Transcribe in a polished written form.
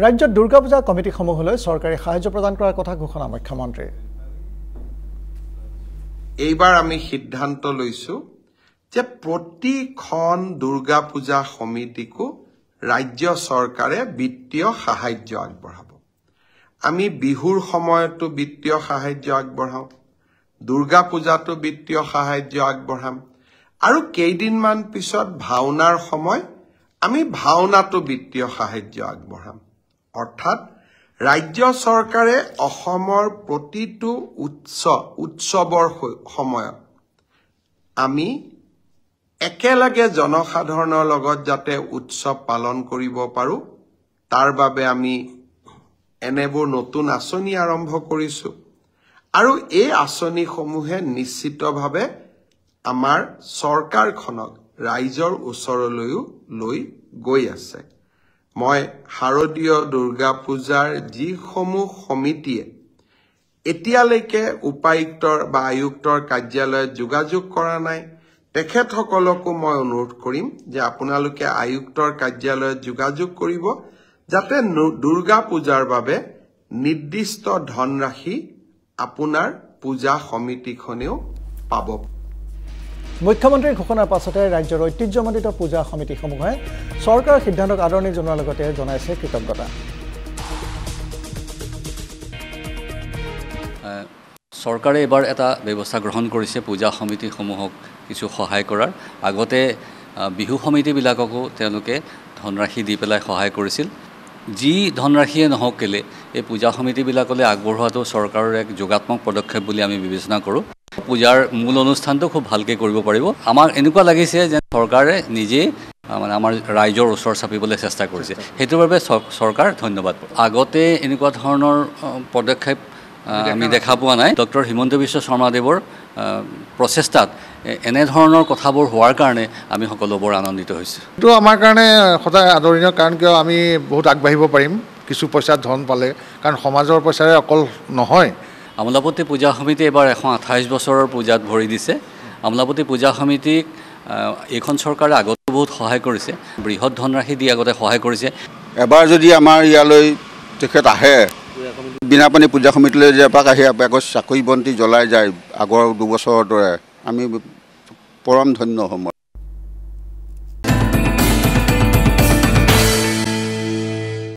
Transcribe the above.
ৰাজ্যত দুৰ্গা পূজা কমিটিসমূহলৈ চৰকাৰী সাহায্য প্ৰদান কৰাৰ কথা ঘোষণা মুখ্যমন্ত্ৰীৰ। এইবাৰ আমি সিদ্ধান্ত লৈছো যে প্ৰতিখন দুৰ্গা পূজা সমিতিকো ৰাজ্য চৰকাৰে বিত্তীয় সাহায্য আগবঢ়াব। আমি বিহুৰ সময়তো বিত্তীয় সাহায্য আগবঢ়াও, দুৰ্গা পূজাতো বিত্তীয় সাহায্য আগবঢ়াম, আৰু কেইদিনমান পিছত ভাওনাৰ সময় আমি ভাওনাতো বিত্তীয় সাহায্য আগবঢ়াম। অৰ্থাৎ ৰাজ্য চৰকাৰে অসমৰ প্ৰতিটো উৎসৱৰ সময়ত আমি একেলগে জনসাধাৰণৰ লগত যাতে উৎসৱ পালন কৰিব পাৰো তাৰ বাবে আমি এনেবোৰ নতুন আঁচনি আৰম্ভ কৰিছো, আৰু এই আঁচনিসমূহে নিশ্চিতভাৱে আমাৰ চৰকাৰখনক ৰাইজৰ ওচৰলৈও লৈ গৈ আছে। মই শাৰদীয় দুৰ্গা পূজাৰ যিসমূহ সমিতিয়ে এতিয়ালৈকে উপায়ুক্তৰ বা আয়ুক্তৰ কাৰ্যালয়ত যোগাযোগ কৰা নাই তেখেতসকলকো মই অনুৰোধ কৰিম যে আপোনালোকে আয়ুক্তৰ কাৰ্যালয়ত যোগাযোগ কৰিব, যাতে দুৰ্গা পূজাৰ বাবে নিৰ্দিষ্ট ধনৰাশি আপোনাৰ পূজা সমিতিখনেও পাব। মুখ্যমন্ত্ৰীৰ ঘোষণাৰ পাছতে ৰাজ্যৰ ঐতিহ্যমণ্ডিত পূজা সমিতিসমূহে চৰকাৰৰ সিদ্ধান্তক আদৰণি জনোৱাৰ লগতে জনাইছে কৃতজ্ঞতা। চৰকাৰে এবাৰ এটা ব্যৱস্থা গ্ৰহণ কৰিছে পূজা সমিতিসমূহক কিছু সহায় কৰাৰ। আগতে বিহু সমিতিবিলাককো তেওঁলোকে ধনৰাশি দি পেলাই সহায় কৰিছিল। যি ধনৰাশিয়ে নহওক কেলে এই পূজা সমিতিবিলাকলৈ আগবঢ়োৱাটো চৰকাৰৰ এক যোগাত্মক পদক্ষেপ বুলি আমি বিবেচনা কৰোঁ। পূজাৰ মূল অনুষ্ঠানটো খুব ভালকৈ কৰিব পাৰিব। আমাক এনেকুৱা লাগিছে যে চৰকাৰে নিজেই মানে আমাৰ ৰাইজৰ ওচৰ চাপিবলৈ চেষ্টা কৰিছে, সেইটোৰ বাবে চৰকাৰ ধন্যবাদ। আগতে এনেকুৱা ধৰণৰ পদক্ষেপ আমি দেখা পোৱা নাই। ডক্টৰ হিমন্ত বিশ্ব শৰ্মাদেৱৰ প্ৰচেষ্টাত এনেধৰণৰ কথাবোৰ হোৱাৰ কাৰণে আমি সকলো বৰ আনন্দিত হৈছোঁ। এইটো আমাৰ কাৰণে সদায় আদৰণীয়, কাৰণ কিয় আমি বহুত আগবাঢ়িব পাৰিম কিছু পইচাত ধন পালে, কাৰণ সমাজৰ পইচাৰে অকল নহয়। আমোলাপট্টি পূজা সমিতি এবাৰ 128 বছৰৰ পূজাত ভৰি দিছে। আমোলাপট্টি পূজা সমিতিক এইখন চৰকাৰে আগতে বহুত সহায় কৰিছে, বৃহৎ ধনৰাশি দি আগতে সহায় কৰিছে। এবাৰ যদি আমাৰ ইয়ালৈ তেখেত আহে, বিনাপানী পূজা সমিতিলৈ যে এপাক আহি এপাক চাকৰি বন্তি জ্বলাই যায় আগৰ 2 বছৰৰ দৰে, আমি পৰম ধন্য হ'ম।